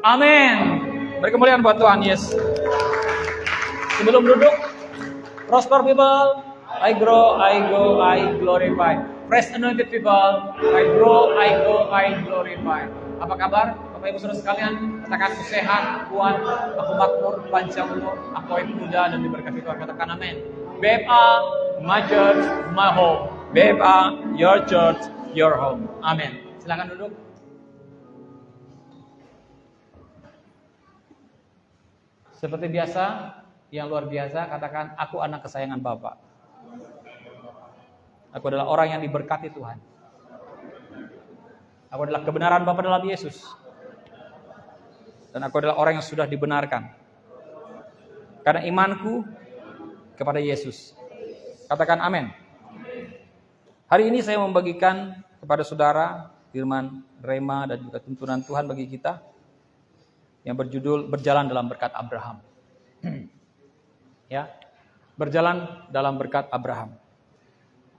Amin. Beri kemuliaan buat Tuhan, yes. Sebelum duduk, prosper people, I grow, I go, I glorify. Fresh anointed people, I grow, I go, I glorify. Apa kabar, Bapak Ibu Saudara sekalian? Katakan aku sehat, kuat, aku makmur, panjang umur, aku muda dan diberkati Tuhan. Katakan amin. BFA, my church, my home. BFA, your church, your home. Amin. Silakan duduk. Seperti biasa, yang luar biasa, katakan aku anak kesayangan Bapa. Aku adalah orang yang diberkati Tuhan. Aku adalah kebenaran Bapa dalam Yesus. Dan aku adalah orang yang sudah dibenarkan. Karena imanku kepada Yesus. Katakan amin. Hari ini saya membagikan kepada saudara firman rema dan juga tuntunan Tuhan bagi kita yang berjudul berjalan dalam berkat Abraham. Ya, berjalan dalam berkat Abraham.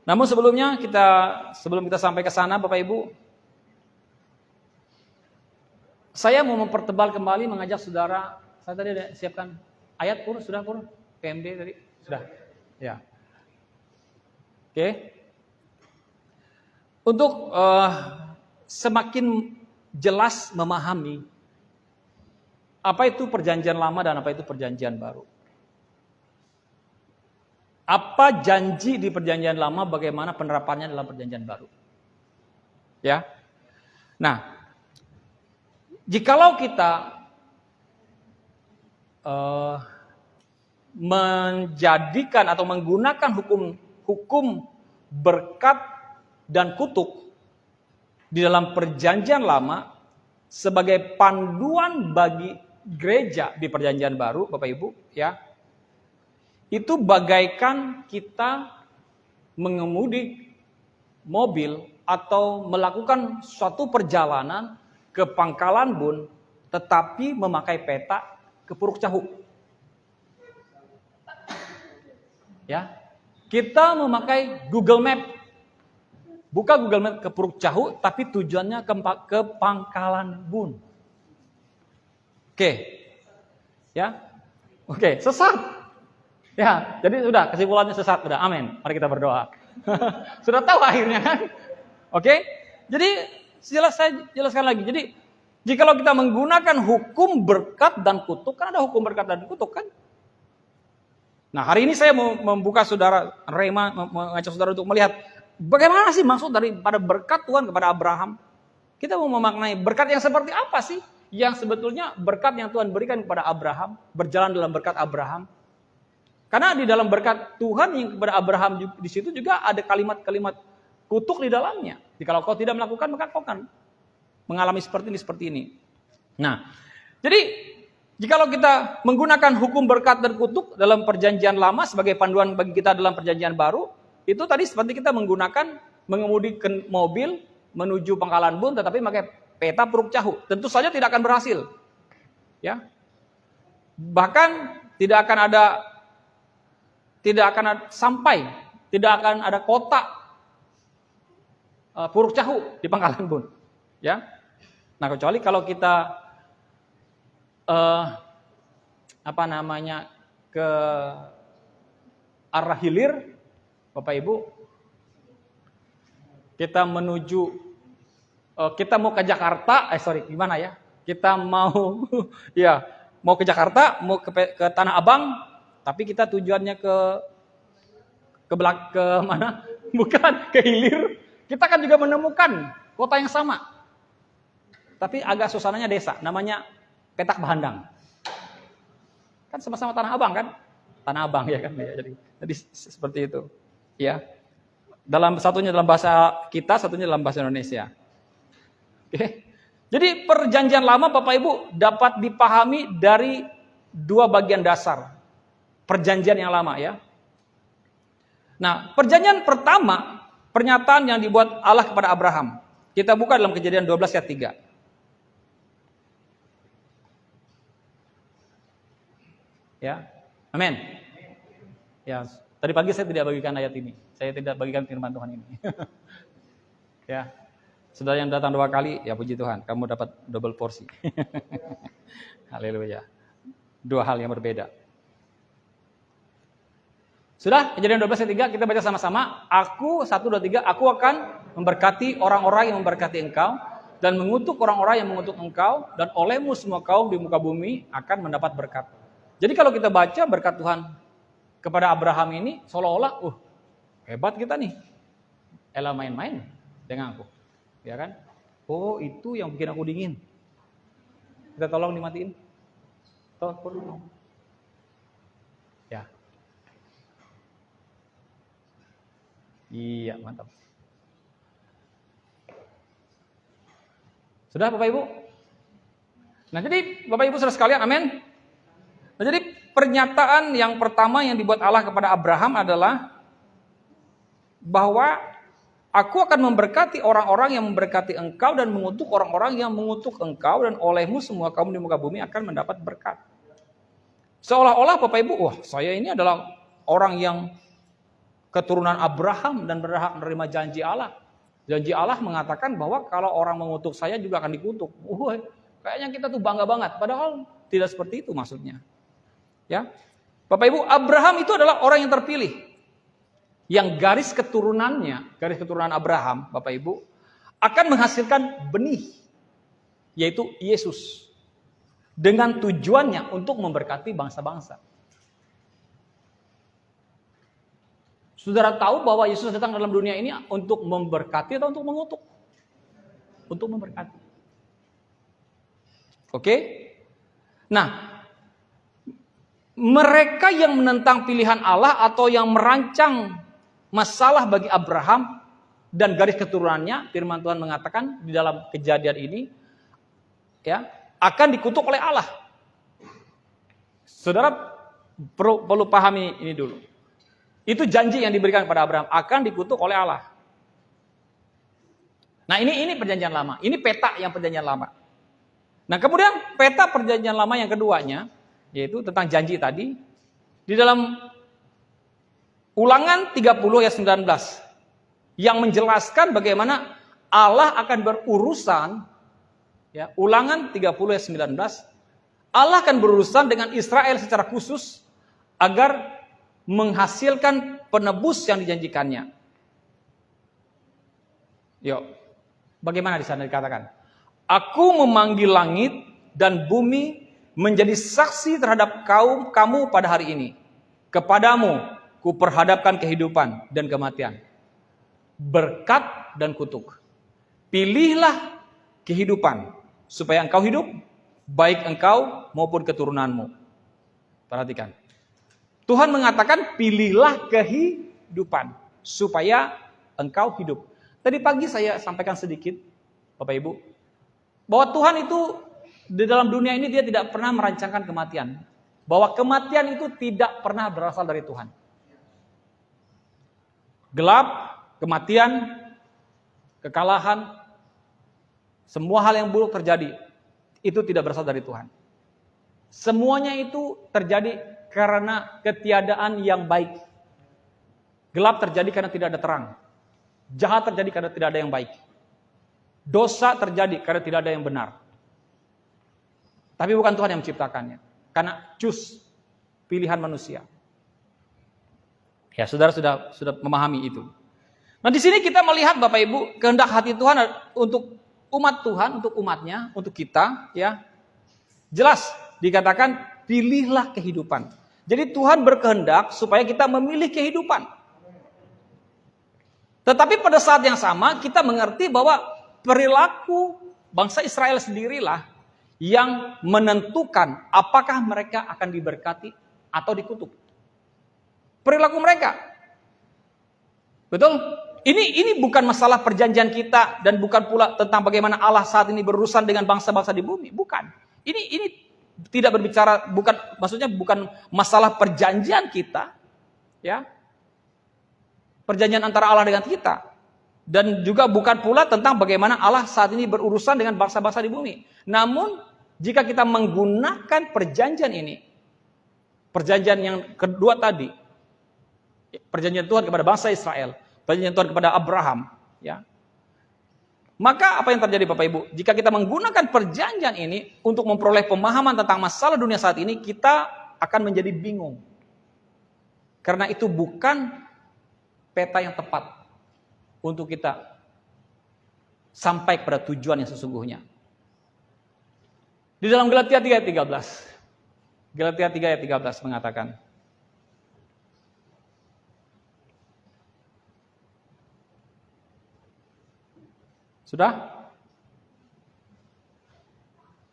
Namun sebelum kita sampai ke sana, Bapak Ibu, saya mau mempertebal kembali mengajak saudara. Saya tadi ada siapkan ayat pun, sudah pun PMD tadi sudah. Ya, oke. Untuk semakin jelas memahami apa itu perjanjian lama dan apa itu perjanjian baru. Apa janji di perjanjian lama, bagaimana penerapannya dalam perjanjian baru. Ya. Nah, jikalau kita menjadikan atau menggunakan hukum berkat dan kutuk di dalam perjanjian lama sebagai panduan bagi gereja di perjanjian baru, Bapak Ibu, ya. Itu bagaikan kita mengemudi mobil atau melakukan suatu perjalanan ke Pangkalan Bun, tetapi memakai peta ke Puruk Cahu. Ya, kita memakai Google Map, buka Google Map ke Puruk Cahu, tapi tujuannya ke Pangkalan Bun. Oke, ya, oke, sesat. Ya, jadi sudah kesimpulannya sesat, sudah. Amin. Mari kita berdoa. Sudah tahu akhirnya kan? Oke. Jadi saya jelaskan lagi. Jadi jikalau kita menggunakan hukum berkat dan kutuk, kan ada hukum berkat dan kutuk kan? Nah, hari ini saya mau membuka saudara rema, mengajak saudara untuk melihat bagaimana sih maksud daripada berkat Tuhan kepada Abraham. Kita mau memaknai berkat yang seperti apa sih? Yang sebetulnya berkat yang Tuhan berikan kepada Abraham, berjalan dalam berkat Abraham. Karena di dalam berkat Tuhan yang kepada Abraham di situ juga ada kalimat-kalimat kutuk di dalamnya. Jikalau kau tidak melakukan, maka kau akan mengalami seperti ini. Nah, jadi jikalau kita menggunakan hukum berkat dan kutuk dalam perjanjian lama sebagai panduan bagi kita dalam perjanjian baru, itu tadi seperti kita mengemudi mobil menuju Pangkalan Bun, tetapi pakai peta Puruk Cahu. Tentu saja tidak akan berhasil. Ya. Bahkan tidak akan ada kota Puruk Cahu di Pangkalan Bun, ya. Nah, kecuali kalau kita ke arah hilir, Bapak Ibu, kita mau ke Jakarta, gimana ya? Kita mau mau ke Jakarta, mau ke Tanah Abang. Tapi kita tujuannya ke mana? Bukan ke hilir. Kita kan juga menemukan kota yang sama. Tapi agak suasananya desa, namanya Petak Bahandang. Kan sama-sama Tanah Abang kan? Tanah Abang ya kan? Ya, jadi seperti itu. Ya. Satunya dalam bahasa kita, satunya dalam bahasa Indonesia. Oke. Jadi perjanjian lama Bapak Ibu dapat dipahami dari dua bagian dasar. Perjanjian yang lama ya. Nah, perjanjian pertama, pernyataan yang dibuat Allah kepada Abraham. Kita buka dalam Kejadian 12 ayat 3. Ya. Amin. Ya, tadi pagi saya tidak bagikan ayat ini. Saya tidak bagikan firman Tuhan ini. Ya. Saudara yang datang 2 kali, ya puji Tuhan, kamu dapat double porsi. Haleluya. Dua hal yang berbeda. Sudah, Kejadian 12 ayat 3 kita baca sama-sama. Aku 1 2 3, aku akan memberkati orang-orang yang memberkati engkau dan mengutuk orang-orang yang mengutuk engkau, dan olehmu semua kaum di muka bumi akan mendapat berkat. Jadi kalau kita baca berkat Tuhan kepada Abraham ini seolah-olah hebat kita nih. Elah main-main dengan aku. Ya kan? Oh, itu yang bikin aku dingin. Kita tolong dimatiin. Tolong. Ya. Iya, mantap. Sudah Bapak Ibu? Nah, jadi Bapak Ibu saudara sekalian, amin. Nah, jadi pernyataan yang pertama yang dibuat Allah kepada Abraham adalah bahwa aku akan memberkati orang-orang yang memberkati engkau dan mengutuk orang-orang yang mengutuk engkau, dan olehmu semua kaum di muka bumi akan mendapat berkat. Seolah-olah Bapak Ibu, wah saya ini adalah orang yang keturunan Abraham dan berhak menerima janji Allah. Janji Allah mengatakan bahwa kalau orang mengutuk saya juga akan dikutuk. Kayaknya kita tuh bangga banget. Padahal tidak seperti itu maksudnya. Ya, Bapak Ibu, Abraham itu adalah orang yang terpilih. Yang garis keturunan Abraham, Bapak Ibu, akan menghasilkan benih. Yaitu Yesus. Dengan tujuannya untuk memberkati bangsa-bangsa. Saudara tahu bahwa Yesus datang dalam dunia ini untuk memberkati atau untuk mengutuk? Untuk memberkati. Oke? Nah, mereka yang menentang pilihan Allah atau yang merancang masalah bagi Abraham dan garis keturunannya, firman Tuhan mengatakan di dalam Kejadian ini, ya, akan dikutuk oleh Allah. Saudara perlu pahami ini dulu. Itu janji yang diberikan kepada Abraham, akan dikutuk oleh Allah. Nah, ini perjanjian lama. Ini peta yang perjanjian lama. Nah, kemudian peta perjanjian lama yang keduanya, yaitu tentang janji tadi, di dalam Ulangan 30 ayat 19, yang menjelaskan bagaimana Allah akan berurusan, ya, Ulangan 30 ayat 19, Allah akan berurusan dengan Israel secara khusus agar menghasilkan penebus yang dijanjikannya. Yuk, bagaimana di sana dikatakan? Aku memanggil langit dan bumi menjadi saksi terhadap kamu pada hari ini. Kepadamu kuperhadapkan kehidupan dan kematian, berkat dan kutuk. Pilihlah kehidupan supaya engkau hidup, baik engkau maupun keturunanmu. Perhatikan. Tuhan mengatakan pilihlah kehidupan supaya engkau hidup. Tadi pagi saya sampaikan sedikit, Bapak Ibu, bahwa Tuhan itu di dalam dunia ini dia tidak pernah merancangkan kematian. Bahwa kematian itu tidak pernah berasal dari Tuhan. Gelap, kematian, kekalahan, semua hal yang buruk terjadi, itu tidak berasal dari Tuhan. Semuanya itu terjadi karena ketiadaan yang baik. Gelap terjadi karena tidak ada terang. Jahat terjadi karena tidak ada yang baik. Dosa terjadi karena tidak ada yang benar. Tapi bukan Tuhan yang menciptakannya. Karena pilihan manusia. Ya, saudara sudah memahami itu. Nah, di sini kita melihat Bapak Ibu, kehendak hati Tuhan untuk umat Tuhan, untuk umatnya, untuk kita, ya. Jelas dikatakan pilihlah kehidupan. Jadi Tuhan berkehendak supaya kita memilih kehidupan. Tetapi pada saat yang sama kita mengerti bahwa perilaku bangsa Israel sendirilah yang menentukan apakah mereka akan diberkati atau dikutuk. Perilaku mereka. Betul? Ini bukan masalah perjanjian kita dan bukan pula tentang bagaimana Allah saat ini berurusan dengan bangsa-bangsa di bumi. Bukan. Ini tidak berbicara, bukan masalah perjanjian kita, ya, perjanjian antara Allah dengan kita, dan juga bukan pula tentang bagaimana Allah saat ini berurusan dengan bangsa-bangsa di bumi. Namun jika kita menggunakan perjanjian ini, perjanjian yang kedua tadi, perjanjian Tuhan kepada bangsa Israel, perjanjian Tuhan kepada Abraham, ya, Maka apa yang terjadi Bapak Ibu? Jika kita menggunakan perjanjian ini untuk memperoleh pemahaman tentang masalah dunia saat ini, kita akan menjadi bingung. Karena itu bukan peta yang tepat untuk kita sampai pada tujuan yang sesungguhnya. Di dalam Galatia 3 ayat 13. Galatia 3 ayat 13 mengatakan, sudah?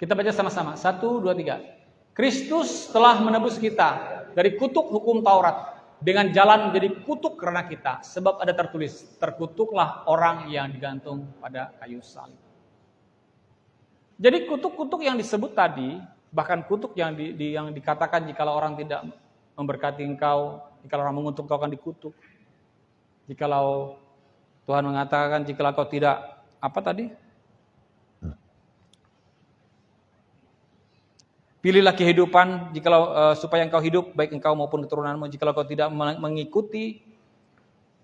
Kita baca sama-sama. 1, 2, 3. Kristus telah menebus kita dari kutuk hukum Taurat dengan jalan menjadi kutuk karena kita. Sebab ada tertulis, terkutuklah orang yang digantung pada kayu salib. Jadi kutuk-kutuk yang disebut tadi, bahkan kutuk yang dikatakan jikalau orang tidak memberkati engkau, jikalau orang mengutuk engkau akan dikutuk. Jikalau Tuhan mengatakan jikalau kau tidak apa tadi? Pilihlah kehidupan jikalau supaya engkau hidup baik engkau maupun keturunanmu. Jikalau kau tidak mengikuti,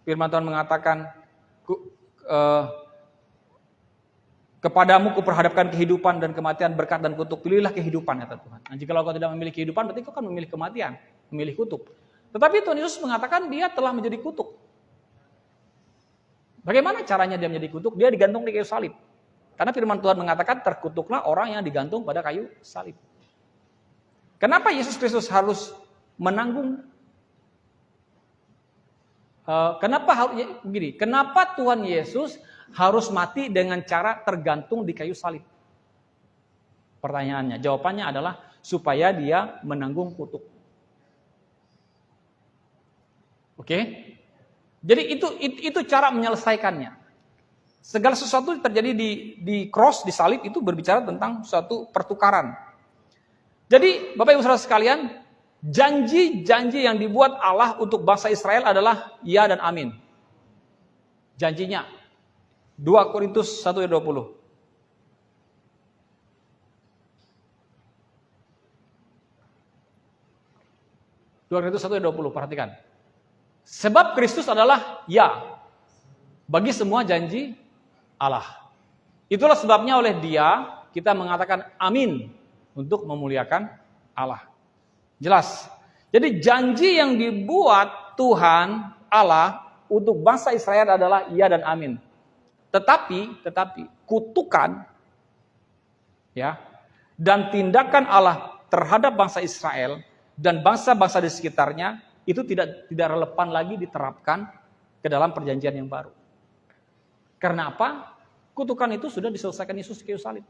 firman Tuhan mengatakan kepadamu kuperhadapkan kehidupan dan kematian, berkat dan kutuk. Pilihlah kehidupan kata Tuhan. Nah, jikalau kau tidak memilih kehidupan berarti kau akan memilih kematian, memilih kutuk. Tetapi Tuhan Yesus mengatakan dia telah menjadi kutuk. Bagaimana caranya dia menjadi kutuk? Dia digantung di kayu salib. Karena firman Tuhan mengatakan terkutuklah orang yang digantung pada kayu salib. Kenapa Yesus Kristus harus menanggung? Kenapa Tuhan Yesus harus mati dengan cara tergantung di kayu salib? Pertanyaannya, jawabannya adalah supaya dia menanggung kutuk. Oke? Jadi itu cara menyelesaikannya. Segala sesuatu yang terjadi di cross, di salib itu berbicara tentang suatu pertukaran. Jadi Bapak Ibu Saudara sekalian, janji-janji yang dibuat Allah untuk bangsa Israel adalah ya dan amin. Janjinya. 2 Korintus 1 ayat 20. 2 Korintus 1 ayat 20, perhatikan. Sebab Kristus adalah ya bagi semua janji Allah. Itulah sebabnya oleh Dia kita mengatakan amin untuk memuliakan Allah. Jelas. Jadi janji yang dibuat Tuhan Allah untuk bangsa Israel adalah ya dan amin. Tetapi kutukan ya dan tindakan Allah terhadap bangsa Israel dan bangsa-bangsa di sekitarnya itu tidak relevan lagi diterapkan ke dalam perjanjian yang baru. Karena apa? Kutukan itu sudah diselesaikan Yesus di kayu salib.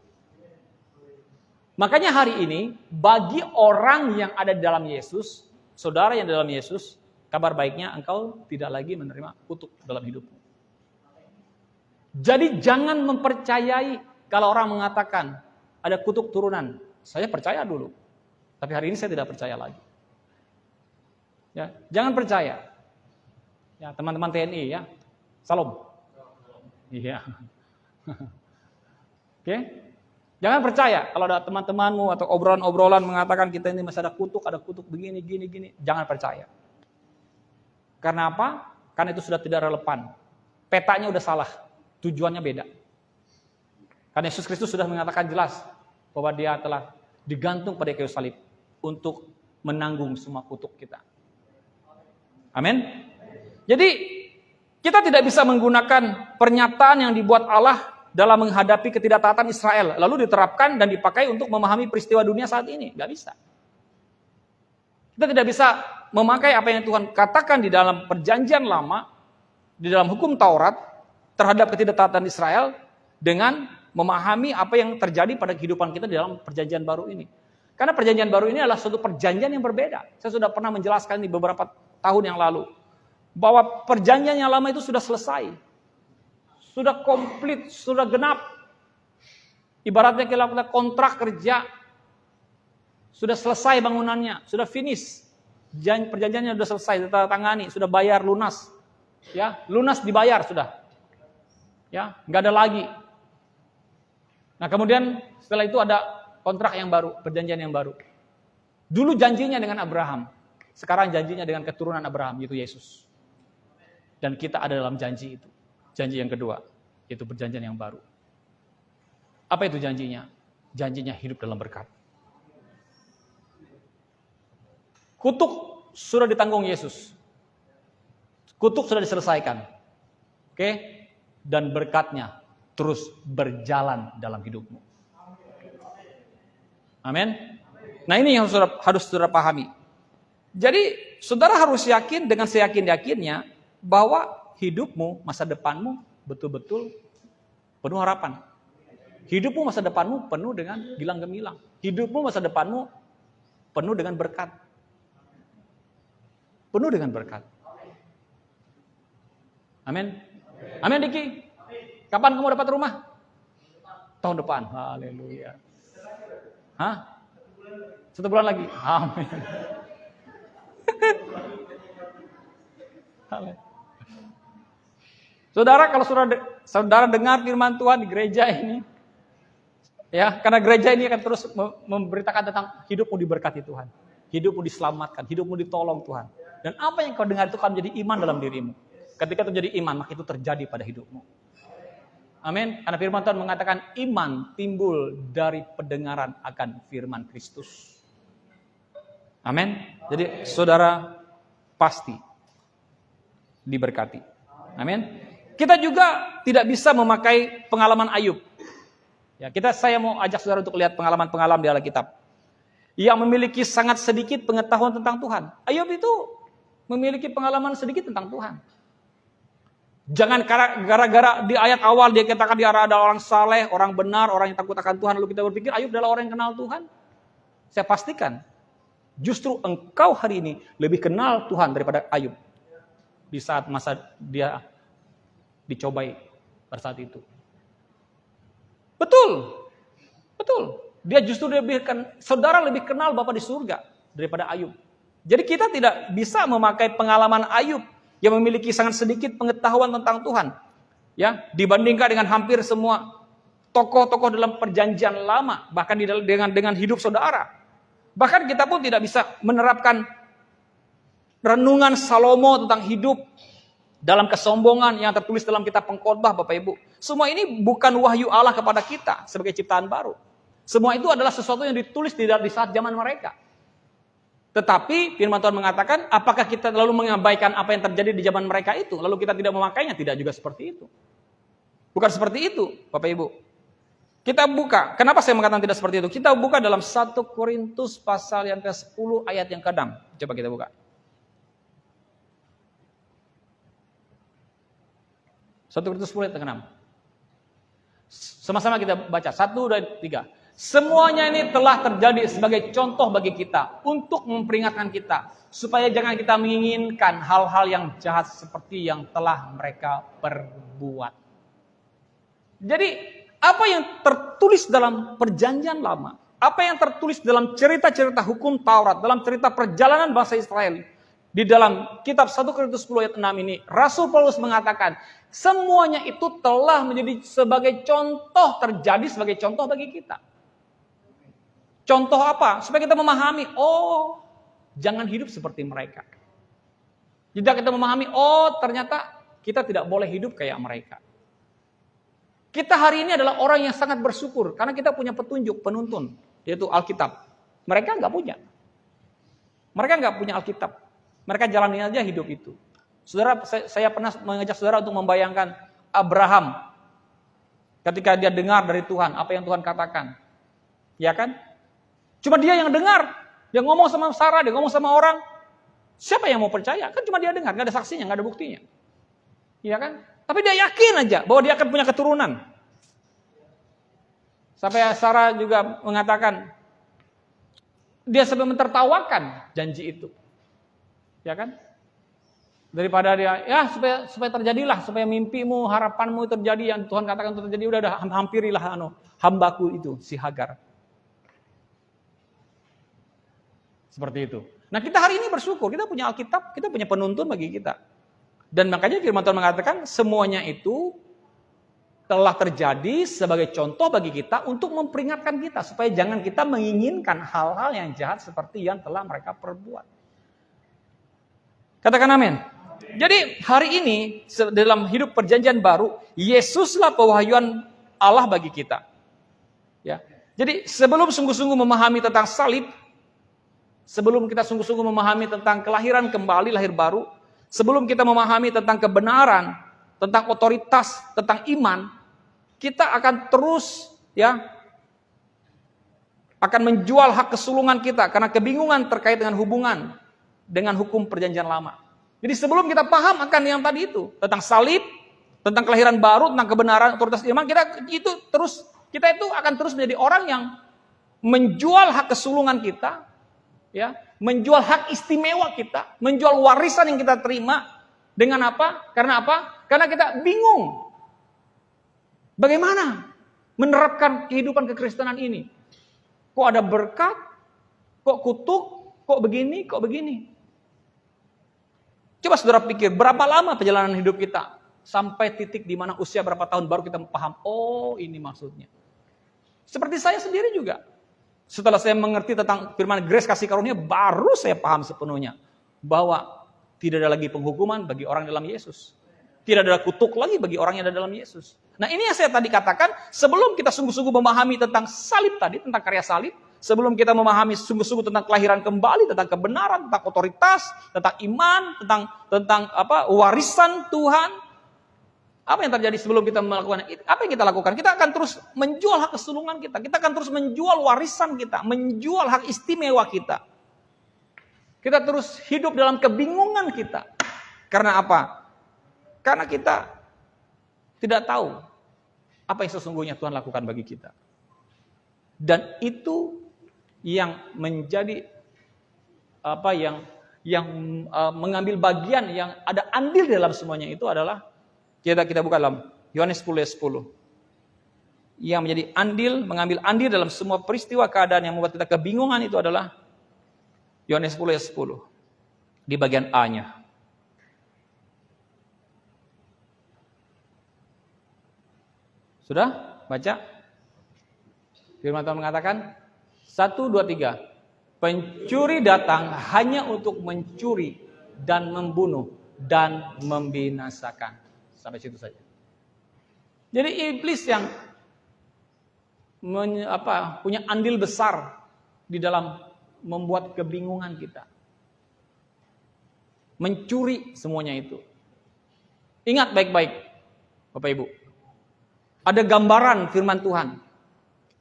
Makanya hari ini bagi orang yang ada di dalam Yesus, saudara yang dalam Yesus, kabar baiknya engkau tidak lagi menerima kutuk dalam hidupmu. Jadi jangan mempercayai kalau orang mengatakan ada kutuk turunan. Saya percaya dulu, tapi hari ini saya tidak percaya lagi. Ya, jangan percaya. Ya, teman-teman TNI ya. Salam. Iya. Oke. Jangan percaya kalau ada teman-temanmu atau obrolan-obrolan mengatakan kita ini masih ada kutuk begini gini. Jangan percaya. Karena apa? Karena itu sudah tidak relevan. Petanya udah salah. Tujuannya beda. Karena Yesus Kristus sudah mengatakan jelas bahwa dia telah digantung pada kayu salib untuk menanggung semua kutuk kita. Amin. Jadi kita tidak bisa menggunakan pernyataan yang dibuat Allah dalam menghadapi ketidaktaatan Israel lalu diterapkan dan dipakai untuk memahami peristiwa dunia saat ini. Gak bisa. Kita tidak bisa memakai apa yang Tuhan katakan di dalam perjanjian lama, di dalam hukum Taurat terhadap ketidaktaatan Israel dengan memahami apa yang terjadi pada kehidupan kita di dalam perjanjian baru ini. Karena perjanjian baru ini adalah suatu perjanjian yang berbeda. Saya sudah pernah menjelaskan di beberapa tahun yang lalu bahwa perjanjian yang lama itu sudah selesai, sudah komplit, sudah genap. Ibaratnya kita kontrak kerja, sudah selesai bangunannya, sudah finish, perjanjiannya sudah selesai, ditandatangani, sudah bayar lunas, ya lunas dibayar sudah, ya nggak ada lagi. Nah kemudian setelah itu ada kontrak yang baru, perjanjian yang baru. Dulu janjinya dengan Abraham. Sekarang janjinya dengan keturunan Abraham, yaitu Yesus. Dan kita ada dalam janji itu. Janji yang kedua, yaitu perjanjian yang baru. Apa itu janjinya? Janjinya hidup dalam berkat. Kutuk sudah ditanggung Yesus. Kutuk sudah diselesaikan. Oke? Dan berkatnya terus berjalan dalam hidupmu. Amin. Nah, ini yang harus saudara pahami. Jadi, saudara harus yakin dengan seyakin-yakinnya bahwa hidupmu, masa depanmu betul-betul penuh harapan. Hidupmu, masa depanmu penuh dengan gilang gemilang. Hidupmu, masa depanmu penuh dengan berkat. Penuh dengan berkat. Amin. Amin, Diki. Kapan kamu dapat rumah? Tahun depan. Haleluya. Hah? 1 bulan lagi. Amin. Saudara, kalau saudara dengar firman Tuhan di gereja ini, ya, karena gereja ini akan terus memberitakan tentang hidupmu diberkati Tuhan, hidupmu diselamatkan, hidupmu ditolong Tuhan. Dan apa yang kau dengar itu akan menjadi iman dalam dirimu. Ketika terjadi iman, maka itu terjadi pada hidupmu. Amin. Karena firman Tuhan mengatakan iman timbul dari pendengaran akan firman Kristus. Amin. Jadi saudara pasti diberkati. Amin. Kita juga tidak bisa memakai pengalaman Ayub. Ya, saya mau ajak saudara untuk lihat pengalaman-pengalaman di Alkitab yang memiliki sangat sedikit pengetahuan tentang Tuhan. Ayub itu memiliki pengalaman sedikit tentang Tuhan. Jangan gara-gara di ayat awal dia katakan dia adalah orang saleh, orang benar, orang yang takut akan Tuhan, lalu kita berpikir Ayub adalah orang yang kenal Tuhan. Saya pastikan justru engkau hari ini lebih kenal Tuhan daripada Ayub di saat masa dia dicobai pada saat itu. Betul. Dia justru saudara lebih kenal Bapa di surga daripada Ayub. Jadi kita tidak bisa memakai pengalaman Ayub yang memiliki sangat sedikit pengetahuan tentang Tuhan, ya, dibandingkan dengan hampir semua tokoh-tokoh dalam perjanjian lama, bahkan dengan hidup saudara. Bahkan kita pun tidak bisa menerapkan renungan Salomo tentang hidup dalam kesombongan yang tertulis dalam kitab Pengkhotbah, Bapak Ibu. Semua ini bukan wahyu Allah kepada kita sebagai ciptaan baru. Semua itu adalah sesuatu yang ditulis di saat zaman mereka. Tetapi firman Tuhan mengatakan, apakah kita lalu mengabaikan apa yang terjadi di zaman mereka itu, lalu kita tidak memakainya? Tidak juga seperti itu. Bukan seperti itu, Bapak Ibu. Kita buka, kenapa saya mengatakan tidak seperti itu? Kita buka dalam 1 Korintus pasal yang ke-10 ayat yang ke-6. Coba kita buka. 1 Korintus 10 ayat ke-6. Sama-sama kita baca, 1, 2, 3. Semuanya ini telah terjadi sebagai contoh bagi kita, untuk memperingatkan kita, supaya jangan kita menginginkan hal-hal yang jahat seperti yang telah mereka perbuat. Jadi, apa yang tertulis dalam perjanjian lama, apa yang tertulis dalam cerita-cerita hukum Taurat, dalam cerita perjalanan bangsa Israel, di dalam kitab 1 Korintus 10 ayat 6 ini, Rasul Paulus mengatakan, semuanya itu telah menjadi sebagai contoh, terjadi sebagai contoh bagi kita. Contoh apa? Supaya kita memahami, oh, jangan hidup seperti mereka. Jika kita memahami, oh, ternyata kita tidak boleh hidup kayak mereka. Kita hari ini adalah orang yang sangat bersyukur, karena kita punya petunjuk, penuntun, yaitu Alkitab. Mereka nggak punya. Mereka nggak punya Alkitab. Mereka jalani aja hidup itu. Saudara, saya pernah mengajak saudara untuk membayangkan Abraham ketika dia dengar dari Tuhan, apa yang Tuhan katakan. Ya kan? Cuma dia yang dengar. Dia ngomong sama Sarah, dia ngomong sama orang. Siapa yang mau percaya? Kan cuma dia dengar, nggak ada saksinya, nggak ada buktinya. Iya kan? Tapi dia yakin aja bahwa dia akan punya keturunan. Sampai Sarah juga mengatakan, dia sampai mentertawakan janji itu. Ya kan? Daripada dia, ya supaya terjadilah, supaya mimpimu, harapanmu terjadi, yang Tuhan katakan itu terjadi, udah hampirilah hambaku itu, si Hagar. Seperti itu. Nah, kita hari ini bersyukur, kita punya Alkitab, kita punya penuntun bagi kita. Dan makanya firman Tuhan mengatakan, semuanya itu telah terjadi sebagai contoh bagi kita untuk memperingatkan kita, supaya jangan kita menginginkan hal-hal yang jahat seperti yang telah mereka perbuat. Katakan amin. Jadi hari ini dalam hidup perjanjian baru, Yesuslah pewahyuan Allah bagi kita. Ya. Jadi sebelum sungguh-sungguh memahami tentang salib, sebelum kita sungguh-sungguh memahami tentang kelahiran kembali, lahir baru, sebelum kita memahami tentang kebenaran, tentang otoritas, tentang iman, kita akan terus akan menjual hak kesulungan kita karena kebingungan terkait dengan hubungan dengan hukum perjanjian lama. Jadi sebelum kita paham akan yang tadi itu, tentang salib, tentang kelahiran baru, tentang kebenaran, otoritas iman, kita itu akan terus menjadi orang yang menjual hak kesulungan kita, ya, menjual hak istimewa kita, menjual warisan yang kita terima dengan apa? Karena apa? Karena kita bingung bagaimana menerapkan kehidupan kekristenan ini. Kok ada berkat? Kok kutuk? Kok begini? Kok begini? Coba saudara pikir, berapa lama perjalanan hidup kita sampai titik di mana usia berapa tahun baru kita paham, oh ini maksudnya. Seperti saya sendiri juga. Setelah saya mengerti tentang firman grace kasih karunia, baru saya paham sepenuhnya bahwa tidak ada lagi penghukuman bagi orang dalam Yesus. Tidak ada kutuk lagi bagi orang yang ada dalam Yesus. Nah, ini yang saya tadi katakan, sebelum kita sungguh-sungguh memahami tentang salib tadi, tentang karya salib, sebelum kita memahami sungguh-sungguh tentang kelahiran kembali, tentang kebenaran, tentang otoritas, tentang iman, tentang warisan Tuhan. Apa yang terjadi sebelum kita melakukan itu? Apa yang kita lakukan? Kita akan terus menjual hak kesulungan kita. Kita akan terus menjual warisan kita, menjual hak istimewa kita. Kita terus hidup dalam kebingungan kita. Karena apa? Karena kita tidak tahu apa yang sesungguhnya Tuhan lakukan bagi kita. Dan itu yang menjadi yang mengambil bagian, yang ada andil dalam semuanya itu adalah kita buka dalam Yohanes 10 ayat 10. Yang menjadi mengambil andil dalam semua peristiwa keadaan yang membuat kita kebingungan itu adalah Yohanes 10 ayat 10. Di bagian A-nya. Sudah? Baca. Firman Tuhan mengatakan 1, 2, 3. Pencuri datang hanya untuk mencuri dan membunuh dan membinasakan. Sampai situ saja. Jadi iblis yang punya andil besar di dalam membuat kebingungan kita. Mencuri semuanya itu. Ingat baik-baik, Bapak Ibu. Ada gambaran firman Tuhan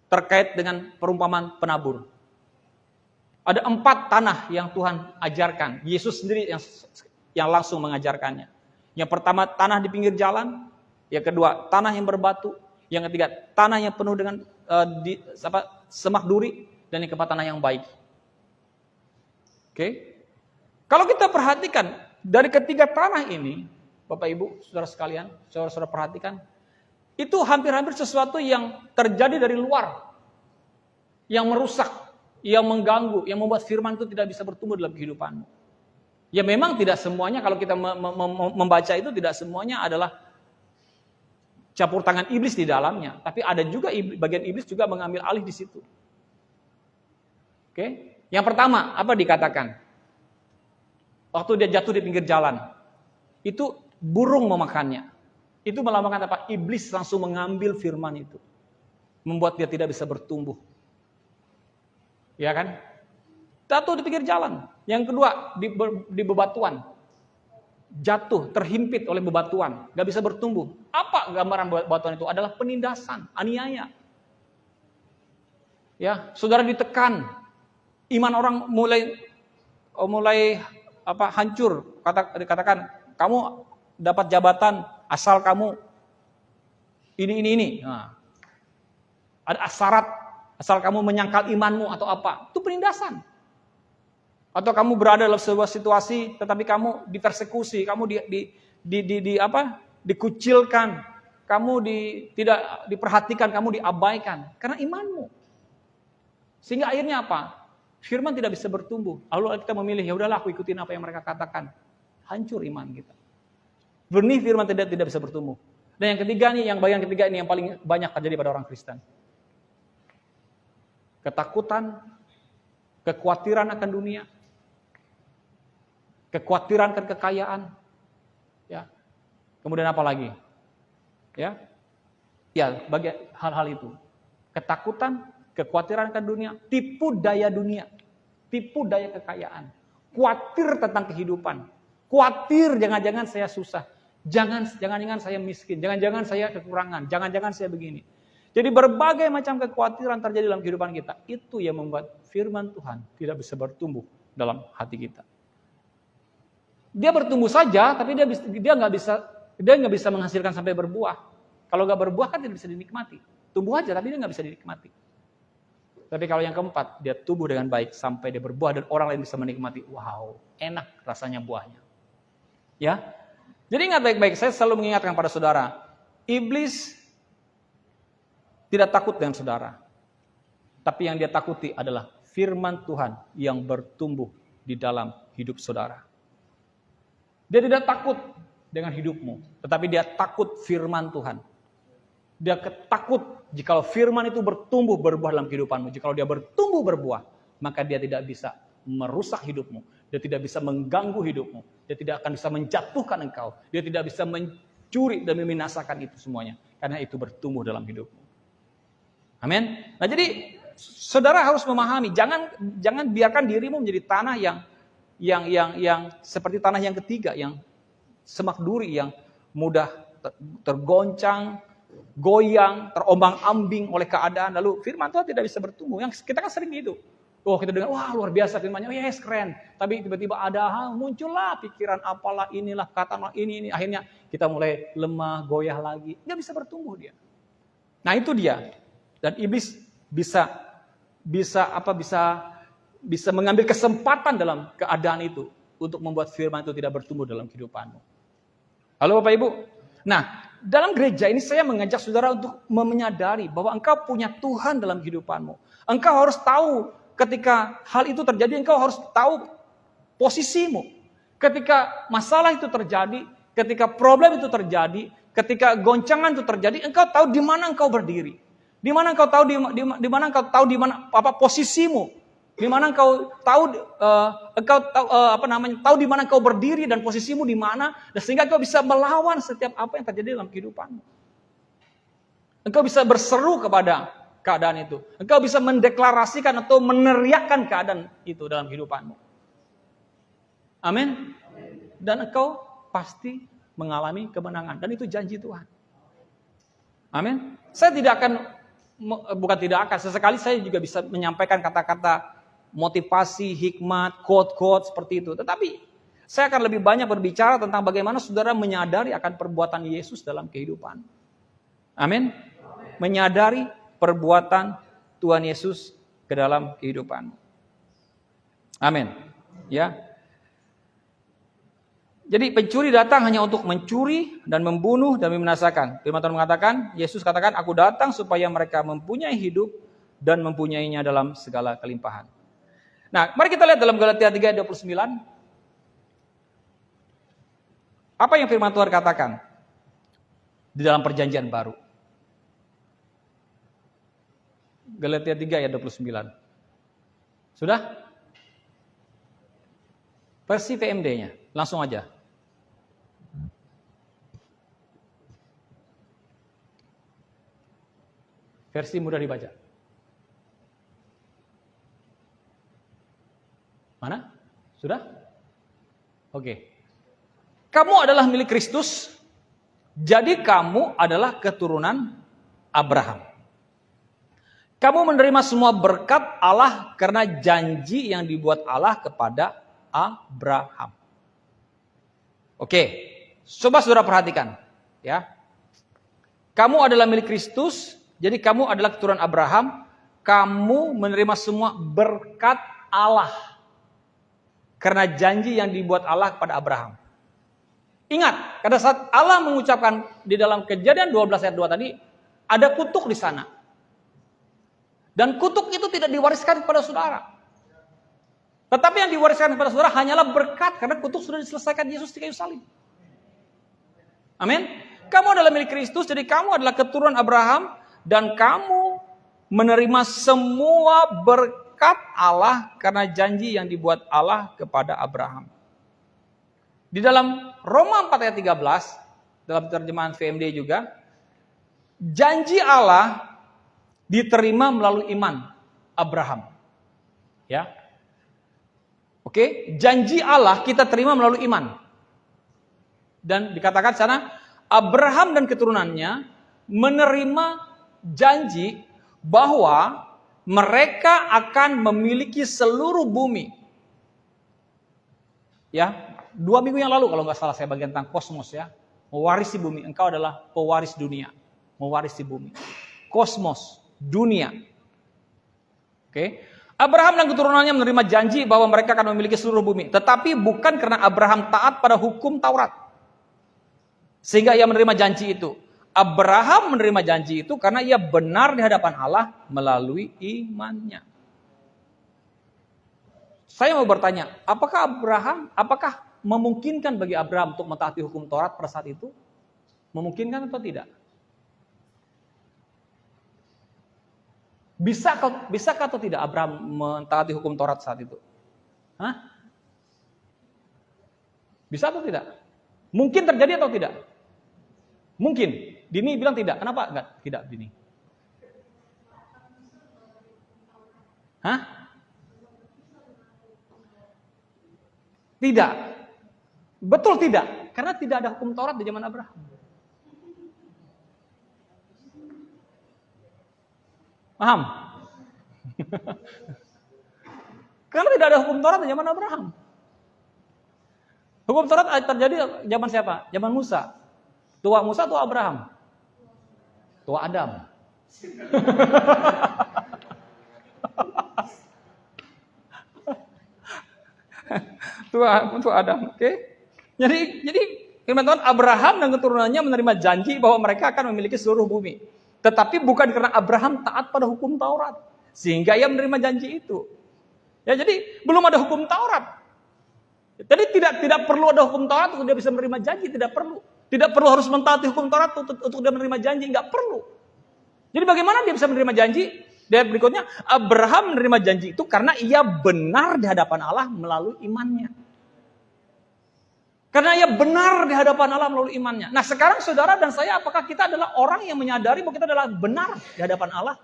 terkait dengan perumpamaan penabur. Ada 4 tanah yang Tuhan ajarkan. Yesus sendiri yang langsung mengajarkannya. Yang pertama, tanah di pinggir jalan. Yang kedua, tanah yang berbatu. Yang ketiga, tanah yang penuh dengan semak duri. Dan yang keempat, tanah yang baik. Oke? Kalau kita perhatikan, dari ketiga tanah ini, Bapak Ibu, saudara sekalian, saudara-saudara perhatikan, itu hampir-hampir sesuatu yang terjadi dari luar. Yang merusak, yang mengganggu, yang membuat firman itu tidak bisa bertumbuh dalam kehidupanmu. Ya memang tidak semuanya, kalau kita membaca itu tidak semuanya adalah campur tangan iblis di dalamnya. Tapi ada juga bagian iblis juga mengambil alih di situ. Oke? Yang pertama, apa dikatakan? Waktu dia jatuh di pinggir jalan, itu burung memakannya. Itu melambangkan apa? Iblis langsung mengambil firman itu. Membuat dia tidak bisa bertumbuh. Ya kan? Jatuh di pinggir jalan. Yang kedua, di bebatuan. Jatuh, terhimpit oleh bebatuan. Gak bisa bertumbuh. Apa gambaran bebatuan itu? Adalah penindasan, aniaya. Ya, saudara ditekan. Iman orang mulai hancur. Dikatakan, kamu dapat jabatan asal kamu ini. Nah, ada syarat asal kamu menyangkal imanmu atau apa. Itu penindasan. Atau kamu berada dalam sebuah situasi tetapi kamu dipersekusi, kamu dikucilkan, kamu tidak diperhatikan, kamu diabaikan karena imanmu. Sehingga akhirnya apa? Firman tidak bisa bertumbuh. Lalu kita memilih, ya udahlah aku ikutin apa yang mereka katakan. Hancur iman kita. Benih firman tidak bisa bertumbuh. Dan yang ketiga nih, bagian ketiga ini yang paling banyak terjadi pada orang Kristen. Ketakutan, kekhawatiran akan dunia. Kekhawatiran akan kekayaan, ya. Kemudian apa lagi? Ya, bagian hal-hal itu. Ketakutan, kekhawatiran akan dunia, tipu daya dunia, tipu daya kekayaan. Khawatir tentang kehidupan. Khawatir jangan-jangan saya susah. Jangan-jangan saya miskin. Jangan-jangan saya kekurangan. Jangan-jangan saya begini. Jadi berbagai macam kekhawatiran terjadi dalam kehidupan kita. Itu yang membuat firman Tuhan tidak bisa bertumbuh dalam hati kita. Dia bertumbuh saja, tapi dia nggak bisa menghasilkan sampai berbuah. Kalau nggak berbuah kan tidak bisa dinikmati. Tumbuh aja, tapi dia nggak bisa dinikmati. Tapi kalau yang keempat, dia tumbuh dengan baik sampai dia berbuah dan orang lain bisa menikmati. Wow, enak rasanya buahnya. Ya, jadi ingat baik-baik. Saya selalu mengingatkan pada saudara, iblis tidak takut dengan saudara. Tapi yang dia takuti adalah firman Tuhan yang bertumbuh di dalam hidup saudara. Dia tidak takut dengan hidupmu, tetapi dia takut firman Tuhan. Dia takut jika firman itu bertumbuh berbuah dalam kehidupanmu. Jika dia bertumbuh berbuah, maka dia tidak bisa merusak hidupmu. Dia tidak bisa mengganggu hidupmu. Dia tidak akan bisa menjatuhkan engkau. Dia tidak bisa mencuri dan membinasakan itu semuanya. Karena itu bertumbuh dalam hidupmu. Amin. Nah jadi saudara harus memahami, jangan biarkan dirimu menjadi tanah yang seperti tanah yang ketiga, yang semak duri, yang mudah tergoncang, goyang, terombang-ambing oleh keadaan. Lalu firman Tuhan tidak bisa bertumbuh. Yang kita kan sering gitu. Oh kita dengar, wah luar biasa firmannya, yes keren. Tapi tiba-tiba ada muncullah pikiran apalah inilah, katalah ini. Akhirnya kita mulai lemah, goyah lagi. Nggak bisa bertumbuh dia. Nah itu dia. Dan iblis bisa mengambil kesempatan dalam keadaan itu untuk membuat firman itu tidak bertumbuh dalam kehidupanmu. Halo Bapak Ibu. Nah, dalam gereja ini saya mengajak saudara untuk menyadari bahwa engkau punya Tuhan dalam kehidupanmu. Engkau harus tahu ketika hal itu terjadi, engkau harus tahu posisimu. Ketika masalah itu terjadi, ketika problem itu terjadi, ketika goncangan itu terjadi, engkau tahu di mana engkau berdiri. Di mana engkau tahu di mana posisimu. Di mana engkau tahu tahu di mana engkau berdiri dan posisimu di mana, dan sehingga engkau bisa melawan setiap apa yang terjadi dalam kehidupanmu. Engkau bisa berseru kepada keadaan itu. Engkau bisa mendeklarasikan atau meneriakkan keadaan itu dalam kehidupanmu. Amin. Dan engkau pasti mengalami kemenangan, dan itu janji Tuhan. Amin. Saya sesekali saya juga bisa menyampaikan kata-kata motivasi, hikmat, quote-quote seperti itu. Tetapi saya akan lebih banyak berbicara tentang bagaimana saudara menyadari akan perbuatan Yesus dalam kehidupan. Amin. Menyadari perbuatan Tuhan Yesus ke dalam kehidupan. Amin. Ya. Jadi pencuri datang hanya untuk mencuri dan membunuh dan membinasakan. Firman Tuhan mengatakan, Yesus katakan, aku datang supaya mereka mempunyai hidup dan mempunyainya dalam segala kelimpahan. Nah, mari kita lihat dalam Galatia 3 ayat 29. Apa yang firman Tuhan katakan di dalam perjanjian baru? Galatia 3 ayat 29. Sudah? Versi VMD-nya, langsung aja. Versi mudah dibaca. Mana? Sudah? Oke. Kamu adalah milik Kristus, jadi kamu adalah keturunan Abraham. Kamu menerima semua berkat Allah karena janji yang dibuat Allah kepada Abraham. Oke, coba saudara perhatikan. Ya. Kamu adalah milik Kristus, jadi kamu adalah keturunan Abraham. Kamu menerima semua berkat Allah karena janji yang dibuat Allah kepada Abraham. Ingat, pada saat Allah mengucapkan di dalam Kejadian 12 ayat 2 tadi, ada kutuk di sana. Dan kutuk itu tidak diwariskan kepada saudara. Tetapi yang diwariskan kepada saudara hanyalah berkat, karena kutuk sudah diselesaikan Yesus di kayu salib. Amin. Kamu adalah milik Kristus, jadi kamu adalah keturunan Abraham, dan kamu menerima semua berkat Allah karena janji yang dibuat Allah kepada Abraham. Di dalam Roma 4 ayat 13, dalam terjemahan VMD juga, janji Allah diterima melalui iman Abraham. Ya. Oke, janji Allah kita terima melalui iman. Dan dikatakan sana Abraham dan keturunannya menerima janji bahwa mereka akan memiliki seluruh bumi. Ya, 2 minggu yang lalu kalau nggak salah saya bagian tentang kosmos ya. Mewarisi bumi, engkau adalah pewaris dunia. Mewarisi bumi. Kosmos, dunia. Oke. Abraham dan keturunannya menerima janji bahwa mereka akan memiliki seluruh bumi. Tetapi bukan karena Abraham taat pada hukum Taurat. Sehingga ia menerima janji itu. Abraham menerima janji itu karena ia benar di hadapan Allah melalui imannya. Saya mau bertanya, apakah memungkinkan bagi Abraham untuk mentaati hukum Taurat pada saat itu? Memungkinkan atau tidak? Bisakah atau tidak Abraham mentaati hukum Taurat saat itu? Hah? Bisa atau tidak? Mungkin terjadi atau tidak? Mungkin. Dini bilang tidak. Kenapa enggak? Tidak, Dini. Hah? Tidak. Betul tidak. Karena tidak ada hukum Taurat di zaman Abraham. Paham? Karena tidak ada hukum Taurat di zaman Abraham. Hukum Taurat terjadi zaman siapa? Zaman Musa. Tua Musa, tua Abraham. Tua Adam. tua Adam, oke? Jadi firman Tuhan, Abraham dan keturunannya menerima janji bahwa mereka akan memiliki seluruh bumi. Tetapi bukan karena Abraham taat pada hukum Taurat. Sehingga ia menerima janji itu. Ya, jadi belum ada hukum Taurat. Jadi tidak perlu ada hukum Taurat untuk dia bisa menerima janji. Tidak perlu. Tidak perlu harus mentaati hukum Taurat untuk dia menerima janji. Enggak perlu. Jadi bagaimana dia bisa menerima janji? Dan berikutnya, Abraham menerima janji itu karena ia benar di hadapan Allah melalui imannya. Karena ia benar di hadapan Allah melalui imannya. Nah sekarang saudara dan saya, apakah kita adalah orang yang menyadari bahwa kita adalah benar di hadapan Allah?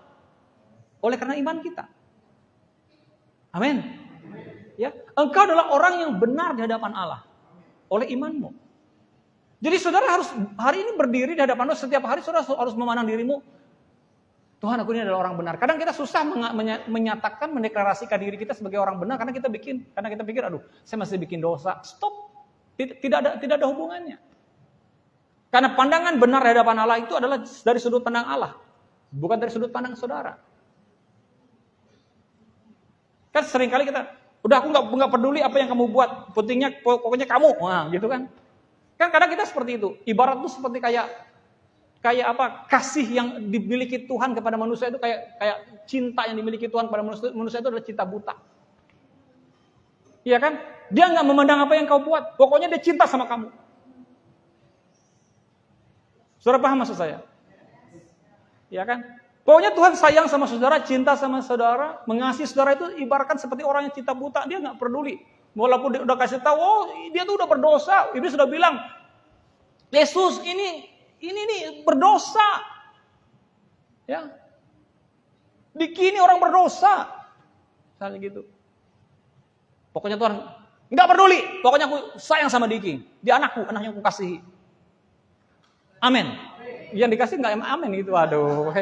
Oleh karena iman kita. Amin. Ya, engkau adalah orang yang benar di hadapan Allah. Oleh imanmu. Jadi saudara harus hari ini berdiri di hadapan Allah. Setiap hari saudara harus memandang dirimu. Tuhan, aku ini adalah orang benar. Kadang kita susah menyatakan, mendeklarasikan diri kita sebagai orang benar. Karena kita pikir, aduh saya masih bikin dosa. Stop. Tidak ada hubungannya. Karena pandangan benar di hadapan Allah itu adalah dari sudut pandang Allah, bukan dari sudut pandang saudara. Kan seringkali kita, udah aku nggak peduli apa yang kamu buat, pentingnya pokoknya kamu, wah gitu kan? Kan kadang kita seperti itu. Ibarat itu seperti kayak apa? Kasih yang dimiliki Tuhan kepada manusia itu kayak cinta yang dimiliki Tuhan kepada manusia itu adalah cinta buta. Iya kan? Dia nggak memandang apa yang kau buat. Pokoknya dia cinta sama kamu. Saudara paham maksud saya? Iya kan? Pokoknya Tuhan sayang sama saudara, cinta sama saudara, mengasihi saudara itu ibaratkan seperti orang yang cinta buta. Dia nggak peduli. Walaupun dia udah kasih tahu, oh dia tuh udah berdosa. Iblis sudah bilang, Yesus ini nih berdosa. Ya. Dikini orang berdosa. Misalnya gitu. Pokoknya Tuhan nggak peduli. Pokoknya aku sayang sama Diki. Dia anaknya aku kasihi. Amin. Yang dikasih nggak amin gitu. Aduh.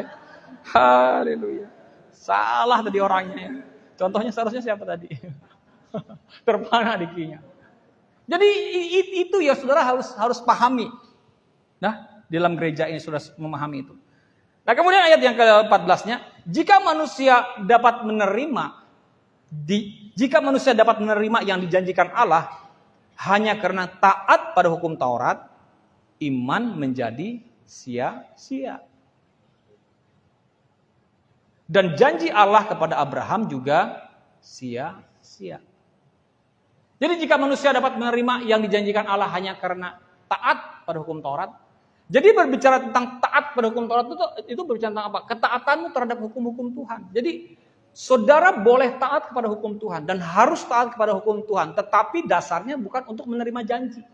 Haleluya. Salah tadi orangnya ya. Contohnya seharusnya siapa tadi? Terpana Dikinya. Jadi itu ya saudara harus pahami. Nah, dalam gereja ini sudah memahami itu. Nah, kemudian ayat yang ke-14-nya, jika manusia dapat menerima yang dijanjikan Allah hanya karena taat pada hukum Taurat, iman menjadi sia-sia. Dan janji Allah kepada Abraham juga sia-sia. Jadi jika manusia dapat menerima yang dijanjikan Allah hanya karena taat pada hukum Taurat, jadi berbicara tentang taat pada hukum Taurat itu berbicara tentang apa? Ketaatanmu terhadap hukum-hukum Tuhan. Jadi saudara boleh taat kepada hukum Tuhan dan harus taat kepada hukum Tuhan, tetapi dasarnya bukan untuk menerima janji.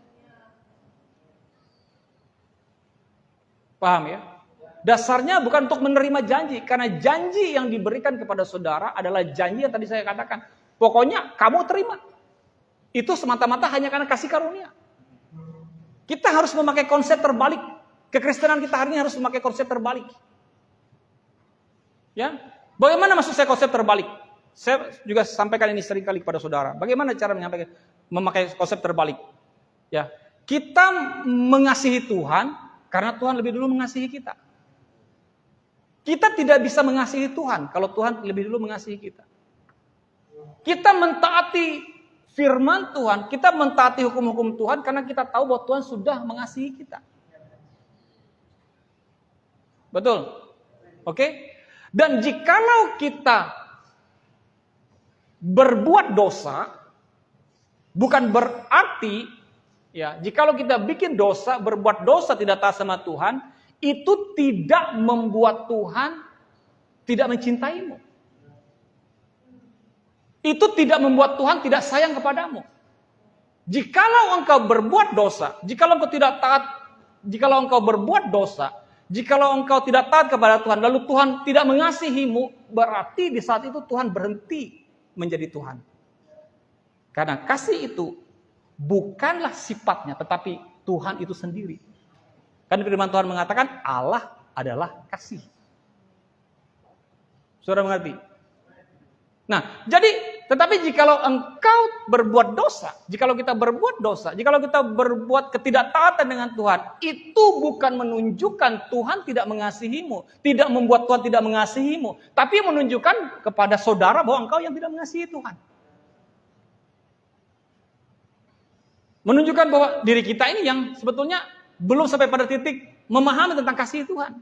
Paham ya? Dasarnya bukan untuk menerima janji. Karena janji yang diberikan kepada saudara adalah janji yang tadi saya katakan. Pokoknya kamu terima. Itu semata-mata hanya karena kasih karunia. Kita harus memakai konsep terbalik. Kekristenan kita hari ini harus memakai konsep terbalik. Ya, bagaimana maksud saya konsep terbalik? Saya juga sampaikan ini sering kali kepada saudara. Bagaimana cara memakai konsep terbalik? Ya, kita mengasihi Tuhan karena Tuhan lebih dulu mengasihi kita. Kita tidak bisa mengasihi Tuhan kalau Tuhan lebih dulu mengasihi kita. Kita mentaati firman Tuhan, kita mentaati hukum-hukum Tuhan karena kita tahu bahwa Tuhan sudah mengasihi kita. Betul? Oke? Dan jikalau kita berbuat dosa, bukan berarti, ya, jikalau kita bikin dosa, berbuat dosa tidak taat sama Tuhan, itu tidak membuat Tuhan tidak mencintaimu. Itu tidak membuat Tuhan tidak sayang kepadamu. Jikalau engkau berbuat dosa, jikalau engkau tidak taat, jikalau engkau berbuat dosa, jikalau engkau tidak taat kepada Tuhan, lalu Tuhan tidak mengasihimu, berarti di saat itu Tuhan berhenti menjadi Tuhan. Karena kasih itu bukanlah sifatnya, tetapi Tuhan itu sendiri. Kan firman Tuhan mengatakan Allah adalah kasih. Saudara mengerti? Nah, jadi tetapi jikalau engkau berbuat dosa, jikalau kita berbuat dosa, jikalau kita berbuat ketidaktaatan dengan Tuhan, itu bukan menunjukkan Tuhan tidak mengasihimu, tidak membuat Tuhan tidak mengasihimu, tapi menunjukkan kepada saudara bahwa engkau yang tidak mengasihi Tuhan. Menunjukkan bahwa diri kita ini yang sebetulnya belum sampai pada titik memahami tentang kasih Tuhan.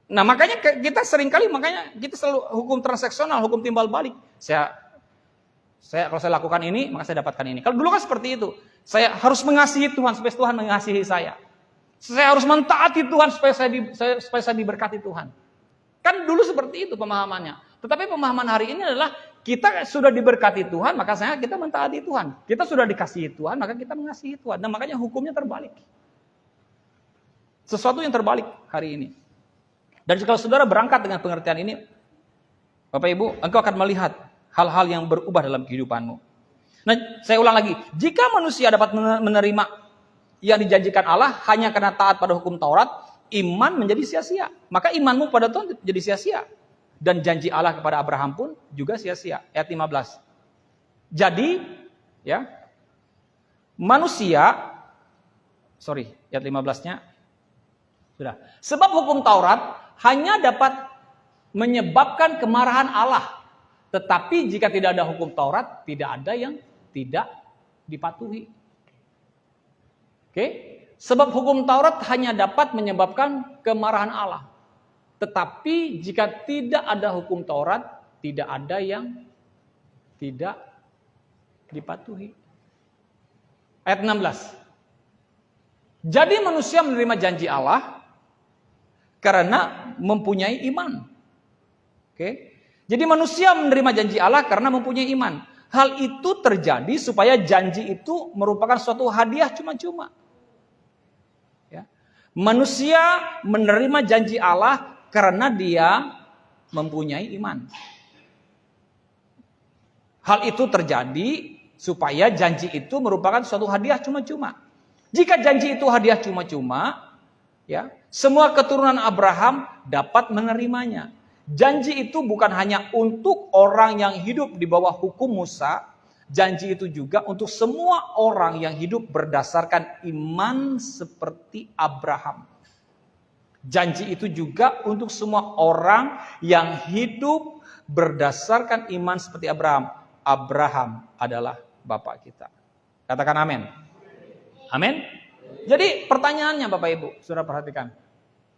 Nah, makanya kita seringkali, makanya kita selalu hukum transaksional, hukum timbal balik. Kalau saya lakukan ini, maka saya dapatkan ini. Kalau dulu kan seperti itu. Saya harus mengasihi Tuhan supaya Tuhan mengasihi saya. Saya harus mentaati Tuhan supaya saya diberkati Tuhan. Kan dulu seperti itu pemahamannya. Tetapi pemahaman hari ini adalah kita sudah diberkati Tuhan, maka kita mentaati Tuhan. Kita sudah dikasihi Tuhan, maka kita mengasihi Tuhan. Dan makanya hukumnya terbalik. Sesuatu yang terbalik hari ini. Dan kalau saudara berangkat dengan pengertian ini, Bapak Ibu, engkau akan melihat hal-hal yang berubah dalam kehidupanmu. Nah, saya ulang lagi. Jika manusia dapat menerima yang dijanjikan Allah hanya karena taat pada hukum Taurat, iman menjadi sia-sia. Maka imanmu pada Tuhan jadi sia-sia. Dan janji Allah kepada Abraham pun juga sia-sia. Ayat 15. Jadi, ya, ayat 15-nya, sudah. Sebab hukum Taurat hanya dapat menyebabkan kemarahan Allah. Tetapi jika tidak ada hukum Taurat, tidak ada yang tidak dipatuhi. Oke? Sebab hukum Taurat hanya dapat menyebabkan kemarahan Allah. Tetapi jika tidak ada hukum Taurat, tidak ada yang tidak dipatuhi. Ayat 16. Jadi manusia menerima janji Allah karena mempunyai iman. Oke? Jadi manusia menerima janji Allah karena mempunyai iman. Hal itu terjadi supaya janji itu merupakan suatu hadiah cuma-cuma. Ya. Manusia menerima janji Allah karena dia mempunyai iman. Hal itu terjadi supaya janji itu merupakan suatu hadiah cuma-cuma. Jika janji itu hadiah cuma-cuma, ya, semua keturunan Abraham dapat menerimanya. Janji itu bukan hanya untuk orang yang hidup di bawah hukum Musa, janji itu juga untuk semua orang yang hidup berdasarkan iman seperti Abraham. Janji itu juga untuk semua orang yang hidup berdasarkan iman seperti Abraham. Abraham adalah Bapak kita. Katakan amin. Amin. Jadi pertanyaannya Bapak Ibu, saudara perhatikan.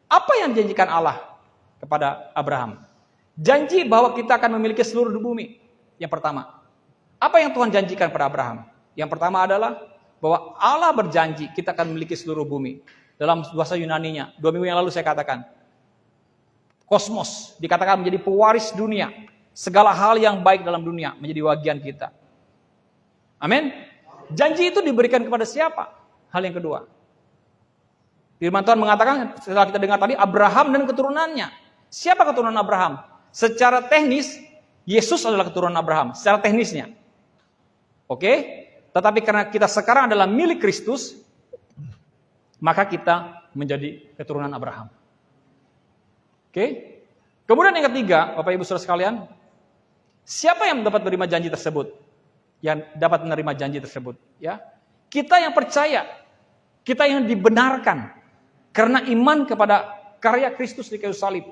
Apa yang dijanjikan Allah kepada Abraham? Janji bahwa kita akan memiliki seluruh bumi. Yang pertama. Apa yang Tuhan janjikan pada Abraham? Yang pertama adalah bahwa Allah berjanji kita akan memiliki seluruh bumi. Dalam bahasa Yunaninya, 2 minggu yang lalu saya katakan. Kosmos dikatakan menjadi pewaris dunia. Segala hal yang baik dalam dunia menjadi bagian kita. Amin. Janji itu diberikan kepada siapa? Hal yang kedua. Firman Tuhan mengatakan, setelah kita dengar tadi, Abraham dan keturunannya. Siapa keturunan Abraham? Secara teknis, Yesus adalah keturunan Abraham. Secara teknisnya. Oke? Tetapi karena kita sekarang adalah milik Kristus, maka kita menjadi keturunan Abraham. Oke? Kemudian yang ketiga, Bapak Ibu Saudara sekalian, siapa yang dapat menerima janji tersebut? Yang dapat menerima janji tersebut, ya? Kita yang percaya, kita yang dibenarkan karena iman kepada karya Kristus di kayu salib.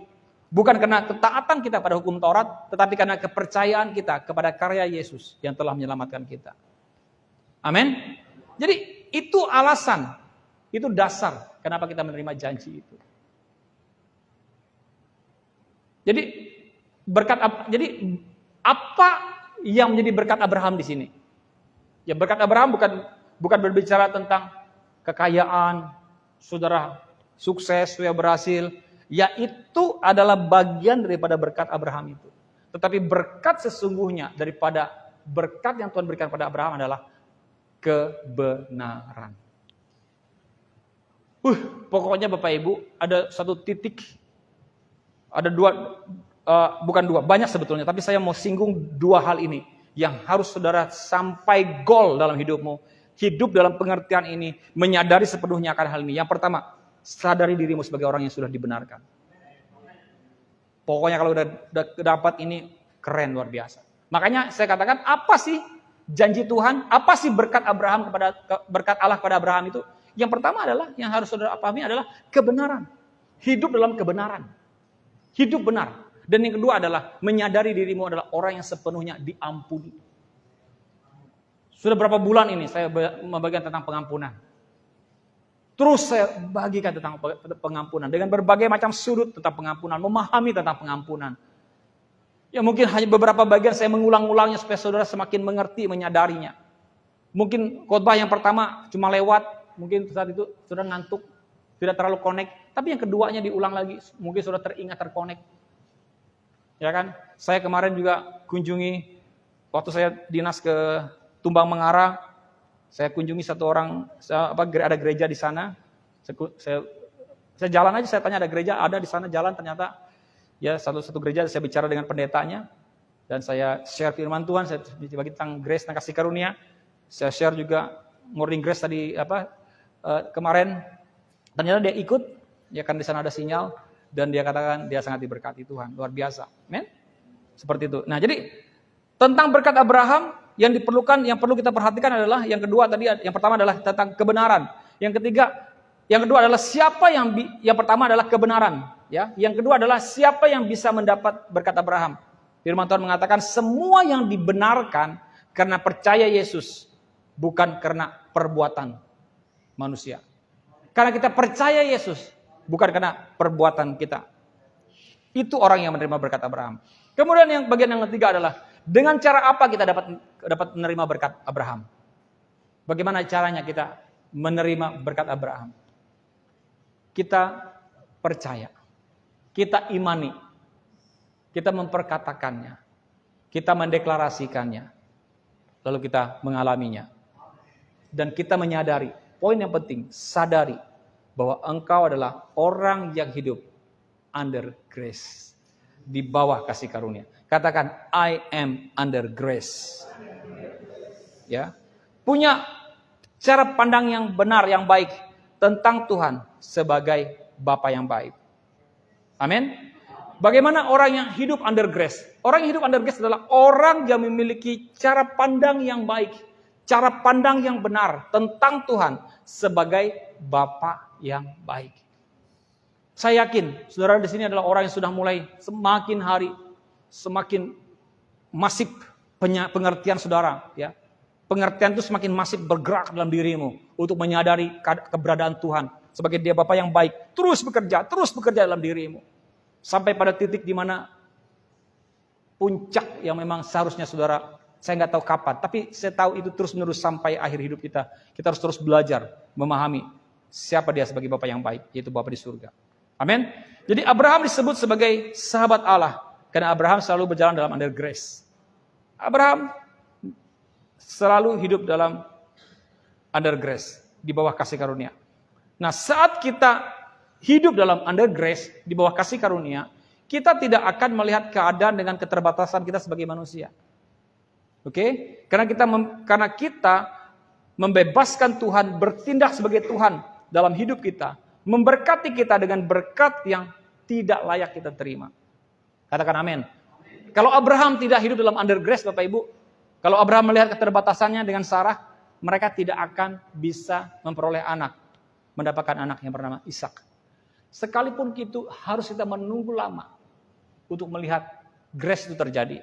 Bukan karena ketaatan kita pada hukum Taurat, tetapi karena kepercayaan kita kepada karya Yesus yang telah menyelamatkan kita. Amin. Jadi itu alasan, itu dasar kenapa kita menerima janji itu. Jadi apa yang menjadi berkat Abraham di sini? Ya, berkat Abraham bukan berbicara tentang kekayaan, saudara sukses, saudara berhasil. Ya, itu adalah bagian daripada berkat Abraham itu. Tetapi berkat sesungguhnya daripada berkat yang Tuhan berikan pada Abraham adalah kebenaran. Pokoknya Bapak Ibu, ada satu titik, ada banyak sebetulnya, tapi saya mau singgung dua hal ini yang harus saudara sampai goal dalam hidupmu. Hidup dalam pengertian ini, menyadari sepenuhnya akan hal ini. Yang pertama, sadari dirimu sebagai orang yang sudah dibenarkan. Pokoknya kalau udah dapat ini, keren, luar biasa. Makanya saya katakan, apa sih janji Tuhan? Apa sih berkat Allah kepada Abraham itu? Yang pertama adalah, yang harus saudara pahami adalah kebenaran. Hidup dalam kebenaran. Hidup benar. Dan yang kedua adalah, menyadari dirimu adalah orang yang sepenuhnya diampuni. Sudah berapa bulan ini saya membagikan tentang pengampunan. Terus saya bagikan tentang pengampunan. Dengan berbagai macam sudut tentang pengampunan. Memahami tentang pengampunan. Ya mungkin hanya beberapa bagian saya mengulang-ulangnya supaya saudara semakin mengerti, menyadarinya. Mungkin khotbah yang pertama cuma lewat. Mungkin saat itu saudara ngantuk. Tidak terlalu connect. Tapi yang keduanya diulang lagi. Mungkin saudara teringat, terconnect. Ya kan? Saya kemarin juga kunjungi. Waktu saya dinas ke Tumbang Mengarah, saya kunjungi satu orang, ada gereja di sana. Saya jalan aja, saya tanya ada gereja, ada di sana jalan, ternyata ya satu gereja. Saya bicara dengan pendetanya dan saya share firman Tuhan, saya bagi tentang grace dan kasih karunia. Saya share juga morning grace tadi kemarin. Ternyata dia ikut, ya kan di sana ada sinyal dan dia katakan dia sangat diberkati Tuhan, luar biasa. Amen. Seperti itu. Nah, jadi tentang berkat Abraham yang diperlukan, yang perlu kita perhatikan adalah yang kedua tadi, yang pertama adalah tentang kebenaran. Yang kedua adalah siapa yang pertama adalah kebenaran, ya. Yang kedua adalah siapa yang bisa mendapat berkat Abraham. Firman Tuhan mengatakan semua yang dibenarkan karena percaya Yesus, bukan karena perbuatan manusia. Karena kita percaya Yesus, bukan karena perbuatan kita. Itu orang yang menerima berkat Abraham. Kemudian bagian yang ketiga adalah dengan cara apa kita dapat menerima berkat Abraham? Bagaimana caranya kita menerima berkat Abraham? Kita percaya, kita imani, kita memperkatakannya, kita mendeklarasikannya, lalu kita mengalaminya. Dan kita menyadari, poin yang penting, sadari bahwa engkau adalah orang yang hidup under grace, di bawah kasih karunia. Katakan, I am under grace. Ya, punya cara pandang yang benar, yang baik tentang Tuhan sebagai Bapa yang baik. Amin. Bagaimana orang yang hidup under grace? Orang yang hidup under grace adalah orang yang memiliki cara pandang yang baik, cara pandang yang benar tentang Tuhan sebagai Bapa yang baik. Saya yakin saudara di sini adalah orang yang sudah mulai semakin hari semakin masif pengertian saudara, ya. Pengertian itu semakin masif bergerak dalam dirimu untuk menyadari keberadaan Tuhan sebagai Dia Bapa yang baik. Terus bekerja dalam dirimu. Sampai pada titik di mana puncak yang memang seharusnya saudara, saya nggak tahu kapan, tapi saya tahu itu terus-menerus sampai akhir hidup kita. Kita harus terus belajar memahami siapa Dia sebagai Bapa yang baik, yaitu Bapa di surga. Amin. Jadi Abraham disebut sebagai sahabat Allah karena Abraham selalu berjalan dalam under grace. Abraham selalu hidup dalam under grace, di bawah kasih karunia. Nah, saat kita hidup dalam under grace, di bawah kasih karunia, kita tidak akan melihat keadaan dengan keterbatasan kita sebagai manusia. Oke? Karena kita membebaskan Tuhan, bertindak sebagai Tuhan dalam hidup kita, memberkati kita dengan berkat yang tidak layak kita terima. Katakan amin. Kalau Abraham tidak hidup dalam under grace, Bapak Ibu, kalau Abraham melihat keterbatasannya dengan Sarah, mereka tidak akan bisa memperoleh anak, mendapatkan anak yang bernama Ishak. Sekalipun itu harus kita menunggu lama untuk melihat grace itu terjadi.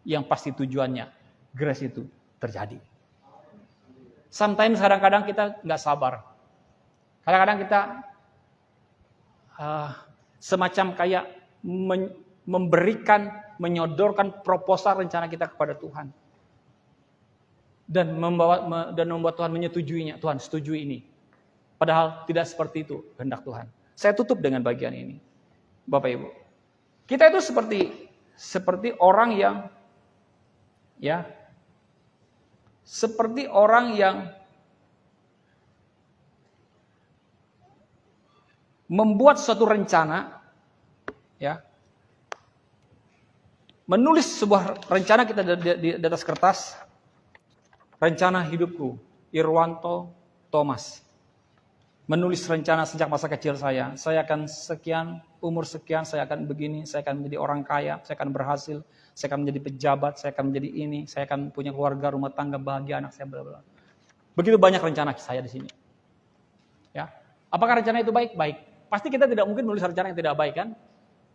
Yang pasti tujuannya, grace itu terjadi. Sometimes kadang-kadang kita nggak sabar. Kadang-kadang kita semacam kayak menyodorkan proposal rencana kita kepada Tuhan. Dan membuat Tuhan menyetujuinya. Tuhan setujui ini. Padahal tidak seperti itu kehendak Tuhan. Saya tutup dengan bagian ini. Bapak Ibu. Kita itu seperti orang yang membuat suatu rencana, menulis sebuah rencana kita di atas kertas, rencana hidupku, Irwanto Thomas. Menulis rencana sejak masa kecil saya akan sekian, umur sekian, saya akan begini, saya akan menjadi orang kaya, saya akan berhasil, saya akan menjadi pejabat, saya akan menjadi ini, saya akan punya keluarga, rumah tangga, bahagia, anak saya, bla bla. Begitu banyak rencana saya di sini. Ya, apakah rencana itu baik? Baik. Pasti kita tidak mungkin menulis rencana yang tidak baik kan?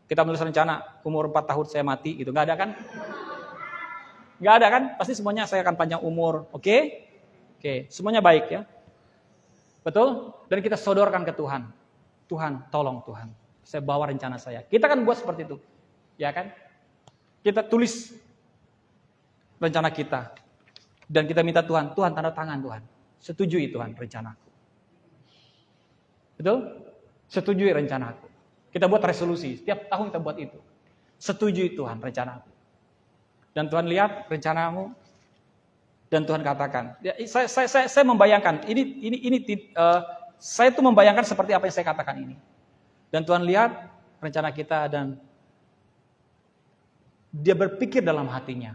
Kita menulis rencana umur 4 tahun saya mati, gitu nggak ada kan? Nggak ada kan? Pasti semuanya saya akan panjang umur, oke? Oke, semuanya baik ya. Betul? Dan kita sodorkan ke Tuhan. Tuhan, tolong Tuhan. Saya bawa rencana saya. Kita kan buat seperti itu. Ya kan? Kita tulis rencana kita. Dan kita minta Tuhan, Tuhan tanda tangan Tuhan. Setujui Tuhan rencanaku. Betul? Setujui rencanaku. Kita buat resolusi. Setiap tahun kita buat itu. Setujui Tuhan rencanaku. Dan Tuhan lihat rencanamu. Dan Tuhan katakan, saya membayangkan, saya tuh membayangkan seperti apa yang saya katakan ini. Dan Tuhan lihat rencana kita dan dia berpikir dalam hatinya,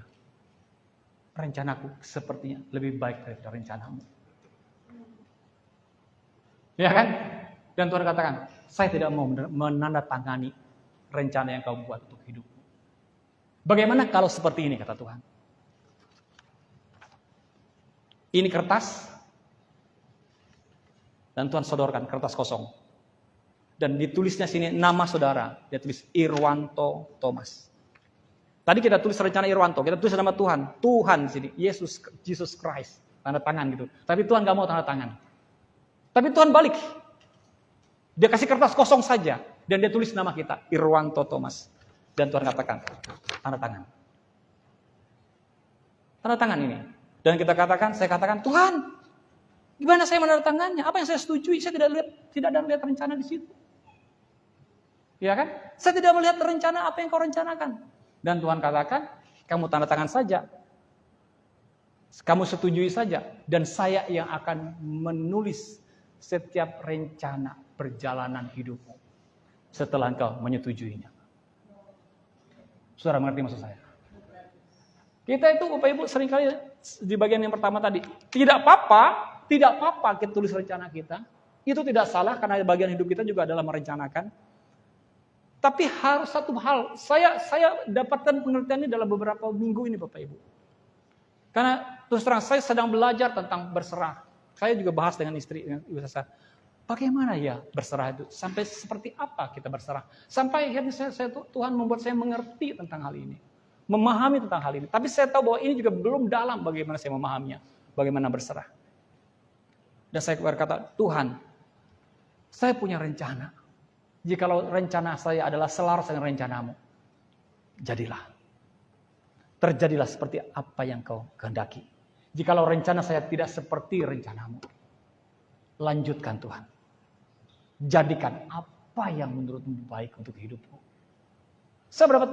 rencanaku sepertinya lebih baik daripada rencanamu. Ya kan? Dan Tuhan katakan, saya tidak mau menandatangani rencana yang kau buat untuk hidupmu. Bagaimana kalau seperti ini, kata Tuhan? Ini kertas, dan Tuhan sodorkan kertas kosong. Dan ditulisnya sini nama saudara, dia tulis Irwanto Thomas. Tadi kita tulis rencana Irwanto, kita tulis nama Tuhan. Tuhan sini, Jesus Christ, tanda tangan gitu. Tapi Tuhan gak mau tanda tangan. Tapi Tuhan balik. Dia kasih kertas kosong saja, dan dia tulis nama kita, Irwanto Thomas. Dan Tuhan katakan, tanda tangan. Tanda tangan ini. Dan saya katakan, Tuhan, gimana saya menandatangannya? Apa yang saya setujui? Saya tidak ada lihat rencana di situ. Ya kan? Saya tidak melihat rencana apa yang kau rencanakan. Dan Tuhan katakan, kamu tanda tangan saja. Kamu setujui saja. Dan saya yang akan menulis setiap rencana perjalanan hidupmu. Setelah engkau menyetujuinya. Saudara mengerti maksud saya? Kita itu Bapak Ibu seringkali di bagian yang pertama tadi, tidak apa-apa kita tulis rencana kita. Itu tidak salah karena bagian hidup kita juga adalah merencanakan. Tapi harus satu hal, saya dapatkan pengertian ini dalam beberapa minggu ini Bapak Ibu. Karena terus terang saya sedang belajar tentang berserah. Saya juga bahas dengan istri Ibu Sasa. Bagaimana ya berserah itu? Sampai seperti apa kita berserah? Sampai akhirnya Tuhan membuat saya mengerti tentang hal ini. Memahami tentang hal ini. Tapi saya tahu bahwa ini juga belum dalam bagaimana saya memahaminya. Bagaimana berserah. Dan saya berkata, Tuhan, saya punya rencana. Jikalau rencana saya adalah selaras dengan rencanamu, jadilah. Terjadilah seperti apa yang kau kehendaki. Jikalau rencana saya tidak seperti rencanamu, lanjutkan Tuhan. Jadikan apa yang menurutmu baik untuk hidupmu. Saya mendapat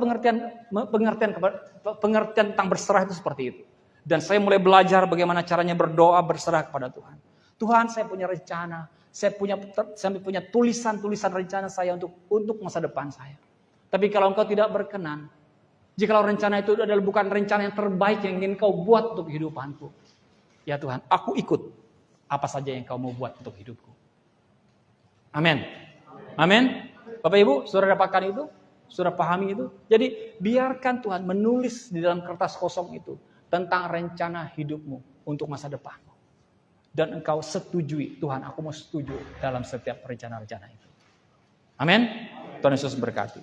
pengertian tentang berserah itu seperti itu. Dan saya mulai belajar bagaimana caranya berdoa berserah kepada Tuhan. Tuhan, saya punya rencana. Saya punya tulisan-tulisan rencana saya untuk masa depan saya. Tapi kalau engkau tidak berkenan, jikalau rencana itu adalah bukan rencana yang terbaik yang ingin kau buat untuk kehidupanku, ya Tuhan, aku ikut apa saja yang kau mau buat untuk hidupku. Amin. Amin. Bapak Ibu, saudara dapatkan itu? Saudara pahami itu? Jadi biarkan Tuhan menulis di dalam kertas kosong itu tentang rencana hidupmu untuk masa depanmu. Dan engkau setujui, Tuhan aku mau setuju dalam setiap rencana-rencana itu. Amin. Tuhan Yesus berkati.